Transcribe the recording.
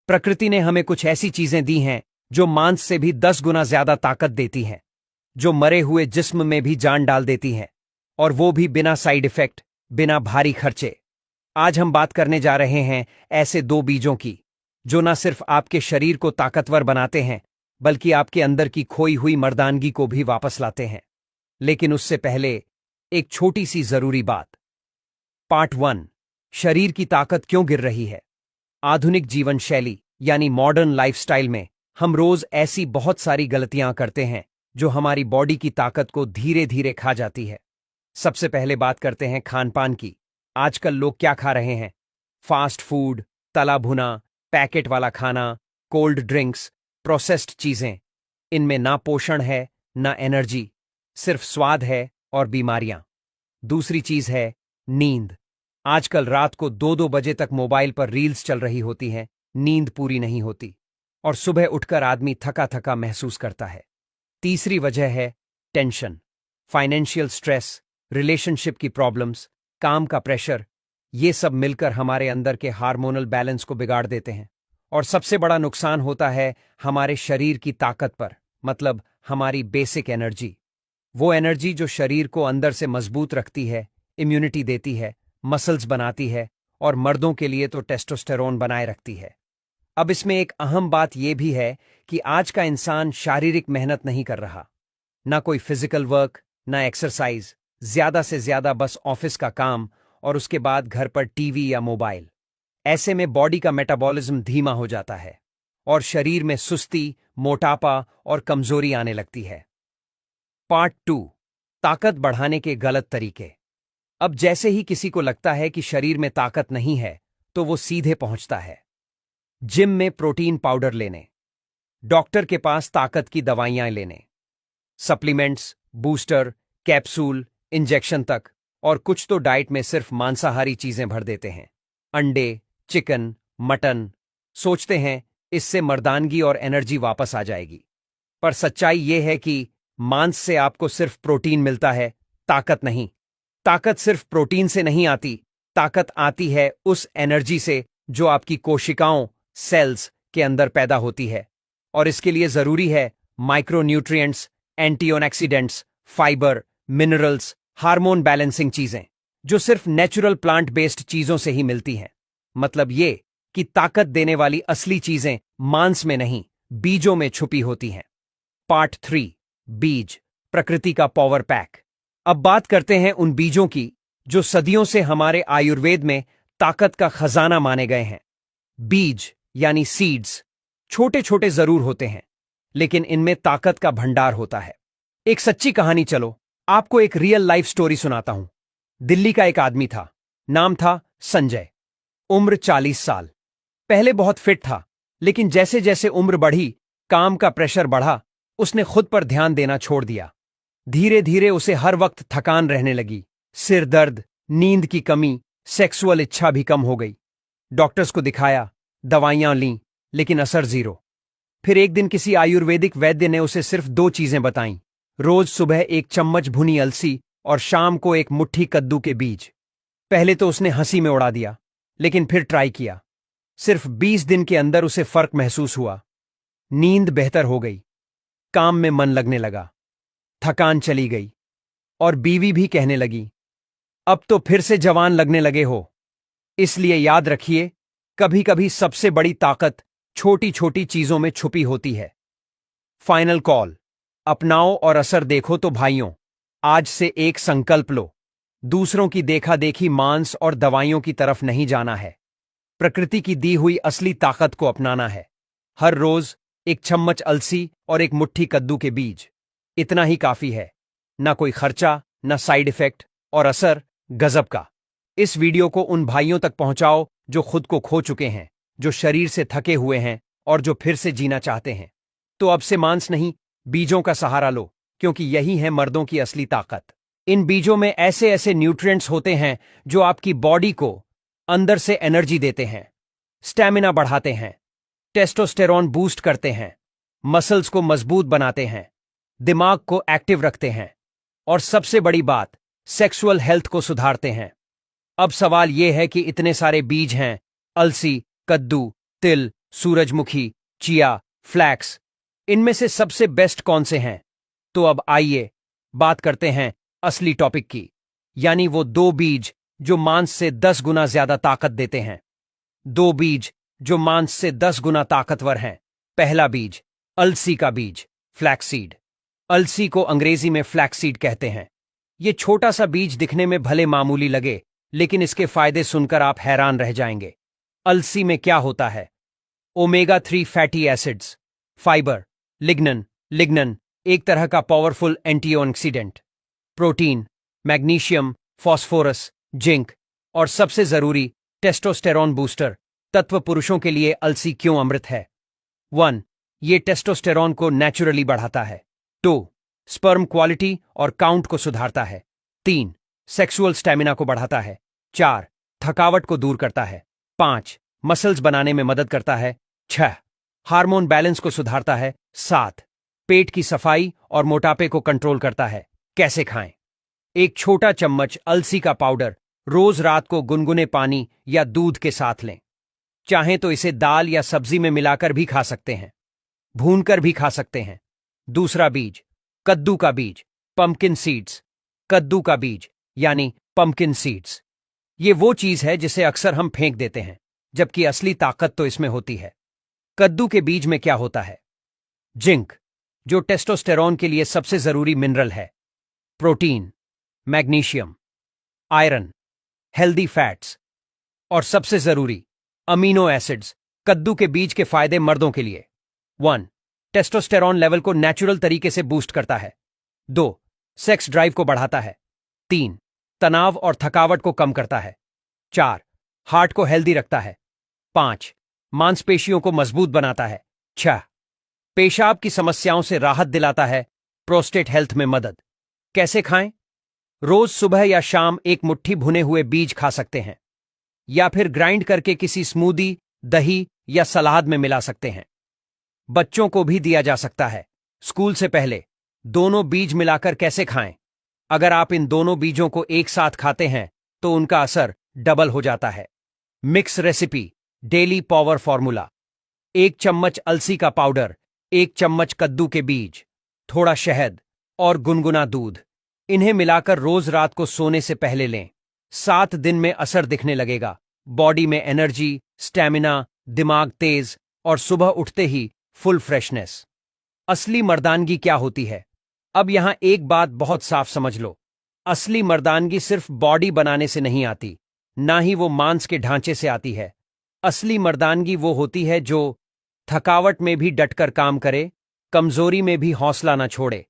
प्रकृति ने हमें कुछ ऐसी चीजें दी हैं जो मांस से भी 10 गुना ज्यादा ताकत देती हैं, जो मरे हुए जिस्म में भी जान डाल देती हैं, और वो भी बिना साइड इफेक्ट, बिना भारी खर्चे। आज हम बात करने जा रहे हैं ऐसे 2 बीजों की जो न सिर्फ आपके शरीर को ताकतवर बनाते हैं, बल्कि आपके अंदर की खोई हुई मर्दानगी को भी वापस लाते हैं। लेकिन उससे पहले एक छोटी सी जरूरी बात। पार्ट 1, शरीर की ताकत क्यों गिर रही है। आधुनिक जीवन शैली यानी मॉडर्न लाइफस्टाइल में हम रोज ऐसी बहुत सारी गलतियां करते हैं जो हमारी बॉडी की ताकत को धीरे धीरे खा जाती है। सबसे पहले बात करते हैं खान पान की। आजकल लोग क्या खा रहे हैं? फास्ट फूड, तला भुना, पैकेट वाला खाना, कोल्ड ड्रिंक्स, प्रोसेस्ड चीजें। इनमें ना पोषण है, ना एनर्जी, सिर्फ स्वाद है और बीमारियां। दूसरी चीज है नींद। आजकल रात को 2-2 बजे तक मोबाइल पर रील्स चल रही होती हैं, नींद पूरी नहीं होती और सुबह उठकर आदमी थका थका महसूस करता है। तीसरी वजह है टेंशन, फाइनेंशियल स्ट्रेस, रिलेशनशिप की प्रॉब्लम्स, काम का प्रेशर। ये सब मिलकर हमारे अंदर के हार्मोनल बैलेंस को बिगाड़ देते हैं। और सबसे बड़ा नुकसान होता है हमारे शरीर की ताकत पर, मतलब हमारी बेसिक एनर्जी। वो एनर्जी जो शरीर को अंदर से मजबूत रखती है, इम्यूनिटी देती है, मसल्स बनाती है और मर्दों के लिए तो टेस्टोस्टेरोन बनाए रखती है। अब इसमें एक अहम बात यह भी है कि आज का इंसान शारीरिक मेहनत नहीं कर रहा। ना कोई फिजिकल वर्क, ना एक्सरसाइज, ज्यादा से ज्यादा बस ऑफिस का काम और उसके बाद घर पर टीवी या मोबाइल। ऐसे में बॉडी का मेटाबॉलिज्म धीमा हो जाता है और शरीर में सुस्ती, मोटापा और कमजोरी आने लगती है। पार्ट 2, ताकत बढ़ाने के गलत तरीके। अब जैसे ही किसी को लगता है कि शरीर में ताकत नहीं है, तो वो सीधे पहुंचता है जिम में प्रोटीन पाउडर लेने, डॉक्टर के पास ताकत की दवाइयां लेने, सप्लीमेंट्स, बूस्टर, कैप्सूल, इंजेक्शन तक, और कुछ तो डाइट में सिर्फ मांसाहारी चीजें भर देते हैं। अंडे, चिकन, मटन। सोचते हैं इससे मर्दानगी और एनर्जी वापस आ जाएगी। पर सच्चाई यह है कि मांस से आपको सिर्फ प्रोटीन मिलता है, ताकत नहीं। ताकत सिर्फ प्रोटीन से नहीं आती, ताकत आती है उस एनर्जी से जो आपकी कोशिकाओं, सेल्स के अंदर पैदा होती है। और इसके लिए जरूरी है micronutrients, antioxidants, fibre, minerals, hormone balancing चीजें जो सिर्फ नेचुरल प्लांट बेस्ड चीजों से ही मिलती हैं। मतलब ये कि ताकत देने वाली असली चीजें मांस में नहीं, बीजों में छुपी होती हैं। पार्ट 3, बीज, प्रकृति का पावर पैक। अब बात करते हैं उन बीजों की जो सदियों से हमारे आयुर्वेद में ताकत का खजाना माने गए हैं। बीज यानी सीड्स छोटे छोटे जरूर होते हैं, लेकिन इनमें ताकत का भंडार होता है। एक सच्ची कहानी, चलो आपको एक रियल लाइफ स्टोरी सुनाता हूं। दिल्ली का एक आदमी था, नाम था संजय, उम्र 40 साल। पहले बहुत फिट था, लेकिन जैसे जैसे उम्र बढ़ी, काम का प्रेशर बढ़ा, उसने खुद पर ध्यान देना छोड़ दिया। धीरे धीरे उसे हर वक्त थकान रहने लगी, सिर दर्द, नींद की कमी, सेक्सुअल इच्छा भी कम हो गई। डॉक्टर्स को दिखाया, दवाइयां लीं, लेकिन असर जीरो। फिर एक दिन किसी आयुर्वेदिक वैद्य ने उसे सिर्फ 2 चीजें बताईं, रोज सुबह 1 चम्मच भुनी अलसी और शाम को 1 मुट्ठी कद्दू के बीज। पहले तो उसने हंसी में उड़ा दिया, लेकिन फिर ट्राई किया। सिर्फ 20 दिन के अंदर उसे फर्क महसूस हुआ। नींद बेहतर हो गई, काम में मन लगने लगा, थकान चली गई और बीवी भी कहने लगी, अब तो फिर से जवान लगने लगे हो। इसलिए याद रखिए, कभी कभी सबसे बड़ी ताकत छोटी छोटी चीजों में छुपी होती है। फाइनल कॉल, अपनाओ और असर देखो तो भाइयों। आज से एक संकल्प लो, दूसरों की देखा देखी मांस और दवाइयों की तरफ नहीं जाना है। प्रकृति की दी हुई असली ताकत को अपनाना है। हर रोज 1 चम्मच अलसी और 1 मुट्ठी कद्दू के बीज, इतना ही काफी है। ना कोई खर्चा, ना साइड इफेक्ट, और असर गजब का। इस वीडियो को उन भाइयों तक पहुंचाओ जो खुद को खो चुके हैं, जो शरीर से थके हुए हैं और जो फिर से जीना चाहते हैं। तो अब से मांस नहीं, बीजों का सहारा लो, क्योंकि यही है मर्दों की असली ताकत। इन बीजों में ऐसे ऐसे न्यूट्रिएंट्स होते हैं जो आपकी बॉडी को अंदर से एनर्जी देते हैं, स्टैमिना बढ़ाते हैं, टेस्टोस्टेरोन बूस्ट करते हैं, मसल्स को मजबूत बनाते हैं, दिमाग को एक्टिव रखते हैं और सबसे बड़ी बात, सेक्सुअल हेल्थ को सुधारते हैं। अब सवाल यह है कि इतने सारे बीज हैं, अलसी, कद्दू, तिल, सूरजमुखी, चिया, फ्लैक्स, इनमें से सबसे बेस्ट कौन से हैं? तो अब आइए बात करते हैं असली टॉपिक की, यानी वो दो बीज जो मांस से 10 गुना ज्यादा ताकत देते हैं। दो बीज जो मांस से 10 गुना ताकतवर हैं। पहला बीज, अलसी का बीज, फ्लैक्सीड। अलसी को अंग्रेजी में फ्लैक्सीड कहते हैं। ये छोटा सा बीज दिखने में भले मामूली लगे, लेकिन इसके फायदे सुनकर आप हैरान रह जाएंगे। अलसी में क्या होता है? ओमेगा 3 फैटी एसिड्स, फाइबर, लिग्नन एक तरह का powerful antioxidant, protein, magnesium, phosphorus, zinc और सबसे जरूरी टेस्टोस्टेरॉन बूस्टर तत्व। पुरुषों के लिए अलसी क्यों अमृत है? 1. ये टेस्टोस्टेरॉन को नेचुरली बढ़ाता है। 2. स्पर्म क्वालिटी और काउंट को सुधारता है। 3. सेक्सुअल स्टैमिना को बढ़ाता है। 4. थकावट को दूर करता है। 5. मसल्स बनाने में मदद करता है। 6. हार्मोन बैलेंस को सुधारता है। 7. पेट की सफाई और मोटापे को कंट्रोल करता है। कैसे खाएं? एक छोटा चम्मच अलसी का पाउडर रोज रात को गुनगुने पानी या दूध के साथ लें। चाहें तो इसे दाल या सब्जी में मिलाकर भी खा सकते हैं, भूनकर भी खा सकते हैं। दूसरा बीज, कद्दू का बीज, पंपकिन सीड्स। कद्दू का बीज यानी पंपकिन सीड्स, ये वो चीज है जिसे अक्सर हम फेंक देते हैं, जबकि असली ताकत तो इसमें होती है। कद्दू के बीज में क्या होता है? जिंक, जो टेस्टोस्टेरॉन के लिए सबसे जरूरी मिनरल है। Protein, magnesium, iron, healthy fats और सबसे जरूरी अमीनो एसिड्स। कद्दू के बीज के फायदे मर्दों के लिए। 1. टेस्टोस्टेरॉन लेवल को नेचुरल तरीके से बूस्ट करता है। 2. सेक्स ड्राइव को बढ़ाता है। 3. तनाव और थकावट को कम करता है। 4. हार्ट को हेल्दी रखता है। 5. मांसपेशियों को मजबूत बनाता है। 6. पेशाब की समस्याओं से राहत दिलाता है। प्रोस्टेट हेल्थ में मदद। कैसे खाएं? रोज सुबह या शाम एक मुट्ठी भुने हुए बीज खा सकते हैं, या फिर ग्राइंड करके किसी स्मूदी, दही या सलाद में मिला सकते हैं। बच्चों को भी दिया जा सकता है स्कूल से पहले। दोनों बीज मिलाकर कैसे खाएं? अगर आप इन दोनों बीजों को एक साथ खाते हैं तो उनका असर डबल हो जाता है। Mix recipe, daily power formula. 1 चम्मच अलसी का पाउडर, 1 चम्मच कद्दू के बीज, थोड़ा शहद और गुनगुना दूध। इन्हें मिलाकर रोज रात को सोने से पहले लें। 7 दिन में असर दिखने लगेगा। बॉडी में एनर्जी, स्टैमिना, दिमाग तेज और सुबह उठते ही फुल फ्रेशनेस। असली मर्दानगी क्या होती है? अब यहां एक बात बहुत साफ समझ लो। असली मर्दानगी सिर्फ बॉडी बनाने से नहीं आती, ना ही वो मांस के ढांचे से आती है। असली मर्दानगी वो होती है जो थकावट में भी डटकर काम करे, कमजोरी में भी हौसला ना छोड़े